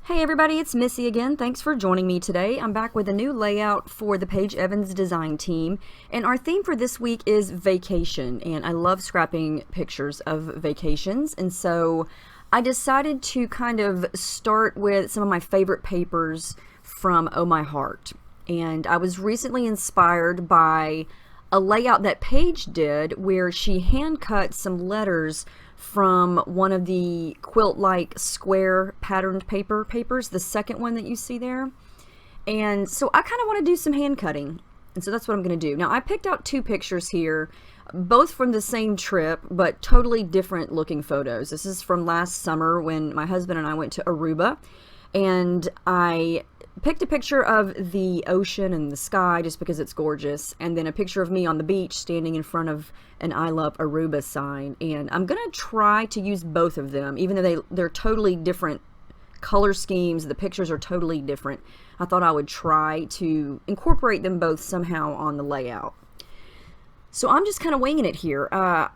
Hey everybody, it's Missy again. Thanks for joining me today. I'm back with a new layout for the Paige Evans design team, and our theme for this week is vacation, and I love scrapping pictures of vacations, and so I decided to kind of start with some of my favorite papers from Oh My Heart. And I was recently inspired by a layout that Paige did where she hand cut some letters from one of the quilt-like square patterned papers, the second one that you see there. And so I kind of want to do some hand cutting, and so that's what I'm going to do. Now I picked out two pictures here, both from the same trip but totally different looking photos. This is from last summer when my husband and I went to Aruba, and I picked a picture of the ocean and the sky just because it's gorgeous, and then a picture of me on the beach standing in front of an I Love Aruba sign. And I'm gonna try to use both of them, even though they're totally different color schemes. The pictures are totally different. I thought I would try to incorporate them both somehow on the layout. So I'm just kind of winging it here. I'm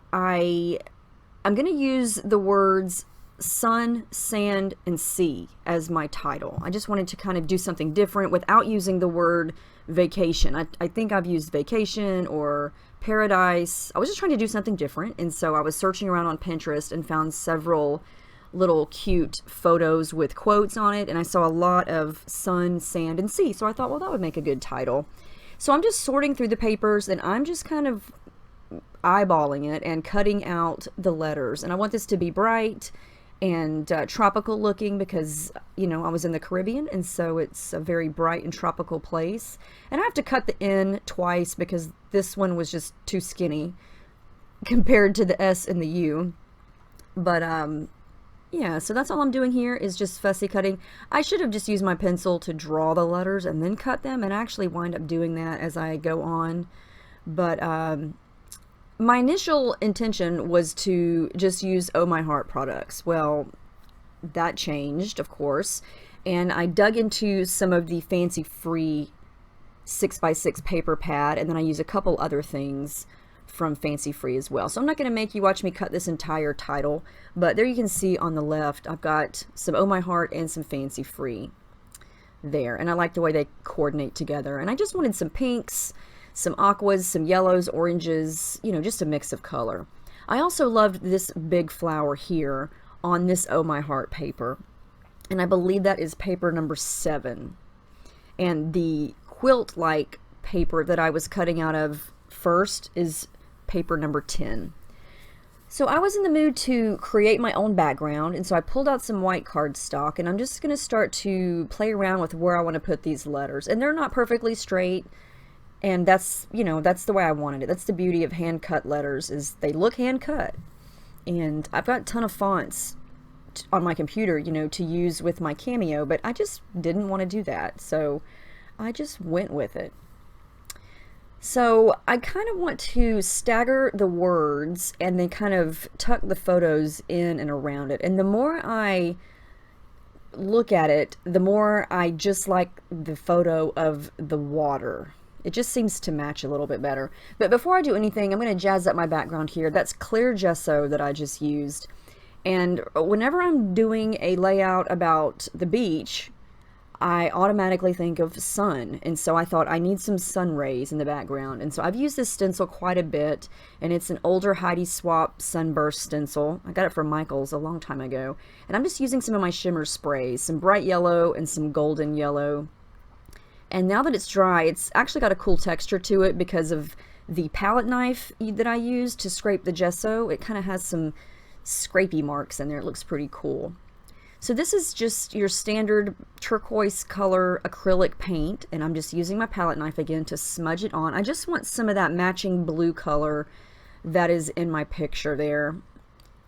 gonna use the words sun, sand, and sea as my title. I just wanted to kind of do something different without using the word vacation. I think I've used vacation or paradise. I was just trying to do something different, and so I was searching around on Pinterest and found several little cute photos with quotes on it, and I saw a lot of sun, sand, and sea, so I thought, well, that would make a good title. So I'm just sorting through the papers, and I'm just kind of eyeballing it and cutting out the letters. And I want this to be bright and tropical looking because, you know, I was in the Caribbean, and so it's a very bright and tropical place. And I have to cut the N twice because this one was just too skinny compared to the S and the U. But yeah, so that's all I'm doing here is just fussy cutting. I should have just used my pencil to draw the letters and then cut them, and I actually wind up doing that as I go on. But my initial intention was to just use Oh My Heart products. Well, that changed, of course, and I dug into some of the Fancy Free 6x6 paper pad, and then I use a couple other things from Fancy Free as well. So I'm not going to make you watch me cut this entire title, but there you can see on the left I've got some Oh My Heart and some Fancy Free there, and I like the way they coordinate together. And I just wanted some pinks, some aquas, some yellows, oranges, you know, just a mix of color. I also loved this big flower here on this Oh My Heart paper, and I believe that is paper number 7. And the quilt-like paper that I was cutting out of first is paper number 10. So I was in the mood to create my own background, and so I pulled out some white cardstock, and I'm just going to start to play around with where I want to put these letters. And they're not perfectly straight, and that's, you know, that's the way I wanted it. That's the beauty of hand cut letters, is they look hand cut. And I've got a ton of fonts on my computer, you know, to use with my Cameo, but I just didn't want to do that, so I just went with it. So I kind of want to stagger the words and then kind of tuck the photos in and around it. And the more I look at it, the more I just like the photo of the water. It just seems to match a little bit better. But before I do anything, I'm going to jazz up my background here. That's clear gesso that I just used. And whenever I'm doing a layout about the beach, I automatically think of sun. And so I thought I need some sun rays in the background. And so I've used this stencil quite a bit. And it's an older Heidi Swapp Sunburst stencil. I got it from Michael's a long time ago. And I'm just using some of my shimmer sprays, some bright yellow and some golden yellow. And now that it's dry, it's actually got a cool texture to it because of the palette knife that I used to scrape the gesso. It kind of has some scrapey marks in there. It looks pretty cool. So this is just your standard turquoise color acrylic paint, and I'm just using my palette knife again to smudge it on. I just want some of that matching blue color that is in my picture there.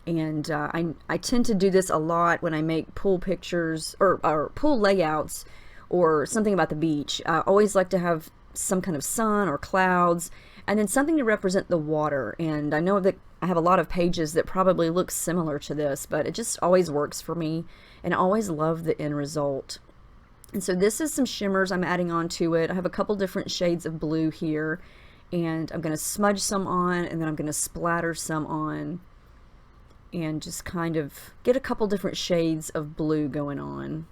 And I tend to do this a lot when I make pool pictures or pool layouts or something about the beach. I always like to have some kind of sun or clouds, and then something to represent the water. And I know that I have a lot of pages that probably look similar to this, but it just always works for me, and I always love the end result. And so this is some shimmers I'm adding on to it. I have a couple different shades of blue here, and I'm going to smudge some on, and then I'm going to splatter some on, and just kind of get a couple different shades of blue going on.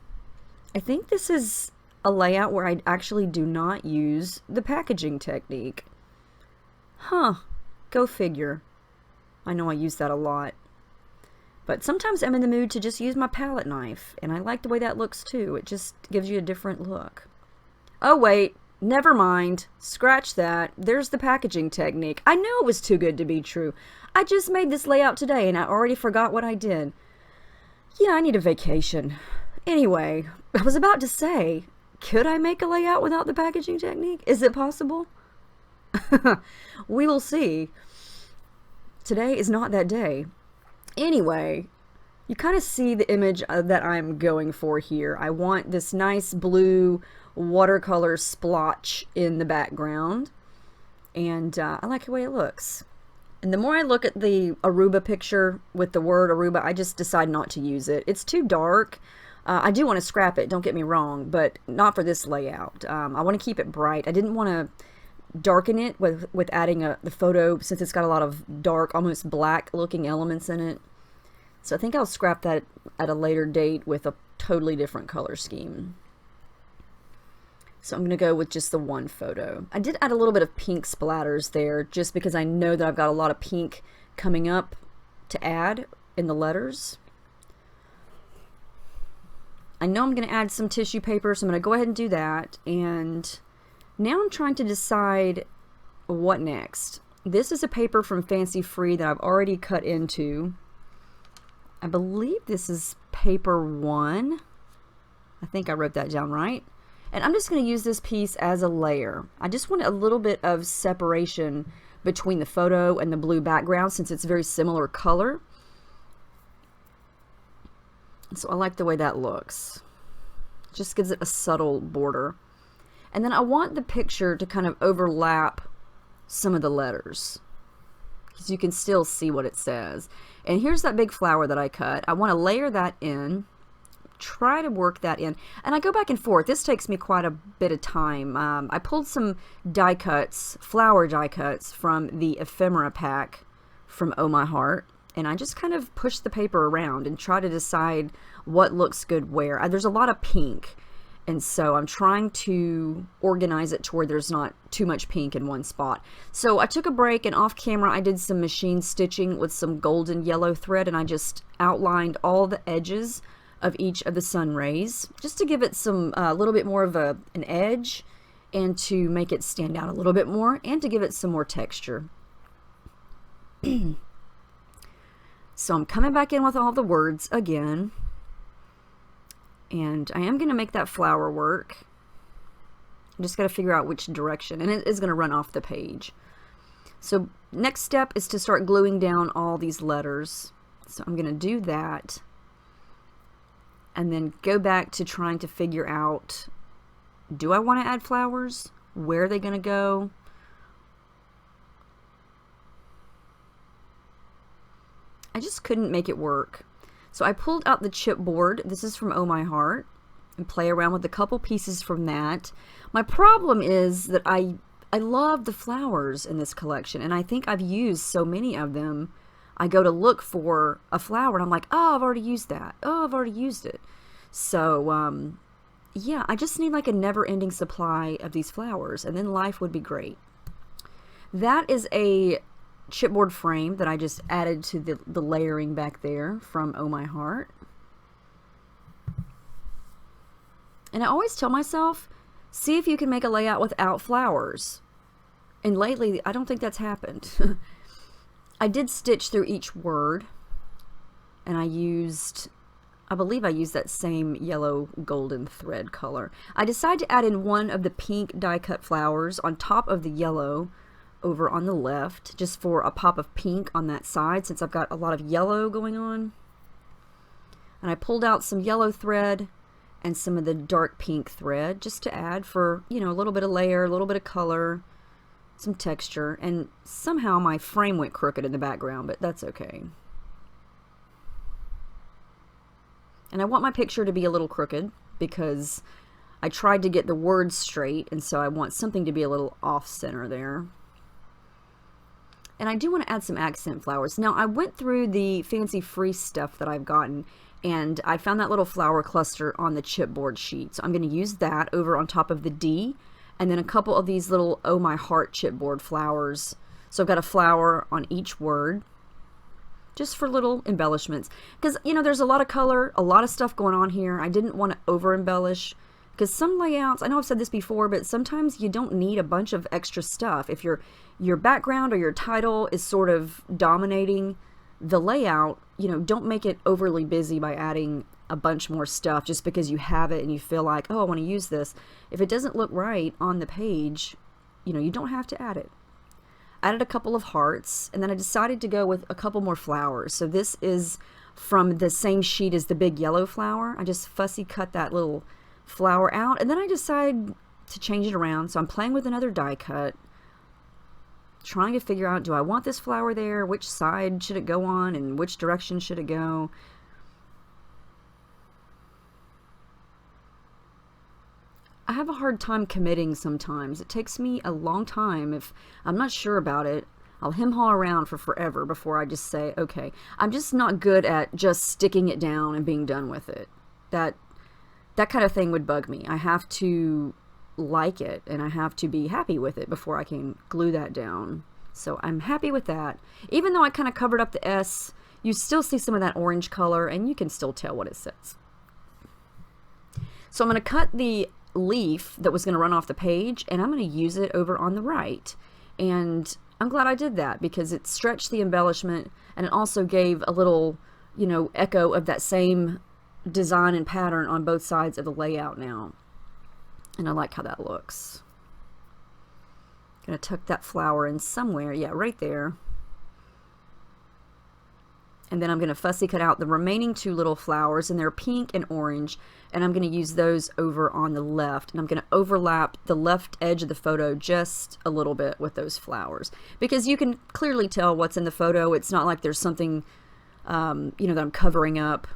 I think this is a layout where I actually do not use the packaging technique. Huh, go figure. I know I use that a lot. But sometimes I'm in the mood to just use my palette knife, and I like the way that looks too. It just gives you a different look. Oh wait, never mind. Scratch that. There's the packaging technique. I knew it was too good to be true. I just made this layout today and I already forgot what I did. Yeah, I need a vacation. Anyway, I was about to say, could I make a layout without the packaging technique? Is it possible? We will see. Today is not that day. Anyway, you kind of see the image that I'm going for here. I want this nice blue watercolor splotch in the background, and I like the way it looks. And the more I look at the Aruba picture with the word Aruba, I just decide not to use it. It's too dark. I do want to scrap it, don't get me wrong, but not for this layout. I want to keep it bright. I didn't want to darken it with adding the photo, since it's got a lot of dark, almost black looking elements in it. So I think I'll scrap that at a later date with a totally different color scheme. So I'm going to go with just the one photo. I did add a little bit of pink splatters there just because I know that I've got a lot of pink coming up to add in the letters. I know I'm going to add some tissue paper, so I'm going to go ahead and do that. And now I'm trying to decide what next. This is a paper from Fancy Free that I've already cut into. I believe this is paper 1. I think I wrote that down right. And I'm just going to use this piece as a layer. I just want a little bit of separation between the photo and the blue background since it's very similar color. So I like the way that looks. Just gives it a subtle border. And then I want the picture to kind of overlap some of the letters, because you can still see what it says. And here's that big flower that I cut. I want to layer that in, try to work that in, and I go back and forth. This takes me quite a bit of time. I pulled some die cuts, flower die cuts from the ephemera pack from Oh My Heart, and I just kind of push the paper around and try to decide what looks good where. There's a lot of pink, and so I'm trying to organize it to where there's not too much pink in one spot. So I took a break, and off camera I did some machine stitching with some golden yellow thread, and I just outlined all the edges of each of the sun rays just to give it some a little bit more of an edge, and to make it stand out a little bit more, and to give it some more texture. So I'm coming back in with all the words again. And I am going to make that flower work. I just got to figure out which direction, and it is going to run off the page. So next step is to start gluing down all these letters. So I'm going to do that, and then go back to trying to figure out, do I want to add flowers? Where are they going to go? I just couldn't make it work. So I pulled out the chipboard. This is from Oh My Heart, and play around with a couple pieces from that. My problem is that I love the flowers in this collection, and I think I've used so many of them. I go to look for a flower, and I'm like, oh, I've already used that. Oh, I've already used it. So, yeah, I just need like a never-ending supply of these flowers, and then life would be great. That is a chipboard frame that I just added to the layering back there from Oh My Heart. And I always tell myself, see if you can make a layout without flowers. And lately, I don't think that's happened. I did stitch through each word, and I believe I used that same yellow golden thread color. I decided to add in one of the pink die cut flowers on top of the yellow over on the left, just for a pop of pink on that side, since I've got a lot of yellow going on. And I pulled out some yellow thread and some of the dark pink thread just to add for, you know, a little bit of layer, a little bit of color, some texture. And somehow my frame went crooked in the background, but that's okay. And I want my picture to be a little crooked because I tried to get the words straight, and so I want something to be a little off center there. And I do want to add some accent flowers. Now, I went through the Fancy Free stuff that I've gotten, and I found that little flower cluster on the chipboard sheet. So I'm going to use that over on top of the D, and then a couple of these little Oh My Heart chipboard flowers. So I've got a flower on each word, just for little embellishments. Because, you know, there's a lot of color, a lot of stuff going on here. I didn't want to over embellish, because some layouts, I know I've said this before, but sometimes you don't need a bunch of extra stuff. If your background or your title is sort of dominating the layout, you know, don't make it overly busy by adding a bunch more stuff just because you have it and you feel like, oh, I want to use this. If it doesn't look right on the page, you know, you don't have to add it. I added a couple of hearts, and then I decided to go with a couple more flowers. So this is from the same sheet as the big yellow flower. I just fussy cut that little flower out, and then I decided to change it around. So I'm playing with another die cut, trying to figure out, do I want this flower there? Which side should it go on, and which direction should it go? I have a hard time committing sometimes. It takes me a long time. If I'm not sure about it, I'll hem-haw around for forever before I just say, okay. I'm just not good at just sticking it down and being done with it. That kind of thing would bug me. I have to like it, and I have to be happy with it before I can glue that down. So I'm happy with that. Even though I kind of covered up the S, you still see some of that orange color, and you can still tell what it says. So I'm going to cut the leaf that was going to run off the page, and I'm going to use it over on the right. And I'm glad I did that, because it stretched the embellishment, and it also gave a little, you know, echo of that same design and pattern on both sides of the layout now. And I like how that looks. Gonna tuck that flower in somewhere, yeah, right there. And then I'm going to fussy cut out the remaining two little flowers, and they're pink and orange, and I'm going to use those over on the left, and I'm going to overlap the left edge of the photo just a little bit with those flowers, because you can clearly tell what's in the photo. It's not like there's something you know, that I'm covering up.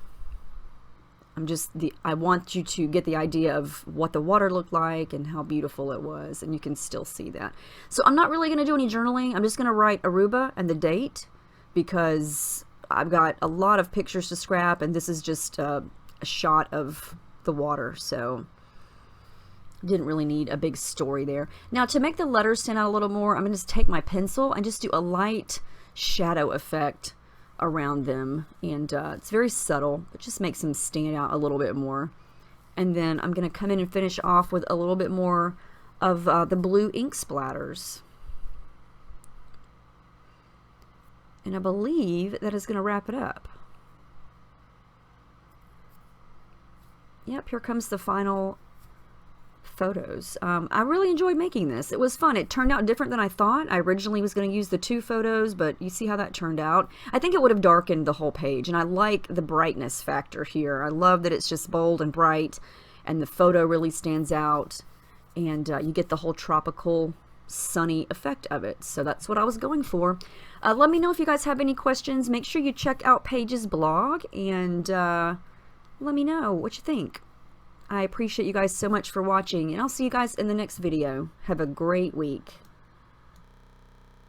I want you to get the idea of what the water looked like and how beautiful it was, and you can still see that. So I'm not really going to do any journaling. I'm just going to write Aruba and the date, because I've got a lot of pictures to scrap, and this is just a shot of the water, so didn't really need a big story there. Now, to make the letters stand out a little more, I'm going to just take my pencil and just do a light shadow effect around them, and it's very subtle, but just makes them stand out a little bit more. And then I'm going to come in and finish off with a little bit more of the blue ink splatters. And I believe that is going to wrap it up. Yep, here comes the final photos. I really enjoyed making this. It was fun. It turned out different than I thought. I originally was going to use the 2 photos, but you see how that turned out. I think it would have darkened the whole page, and I like the brightness factor here. I love that it's just bold and bright, and the photo really stands out, and you get the whole tropical sunny effect of it. So that's what I was going for. Let me know if you guys have any questions. Make sure you check out Paige's blog, and let me know what you think. I appreciate you guys so much for watching, and I'll see you guys in the next video. Have a great week.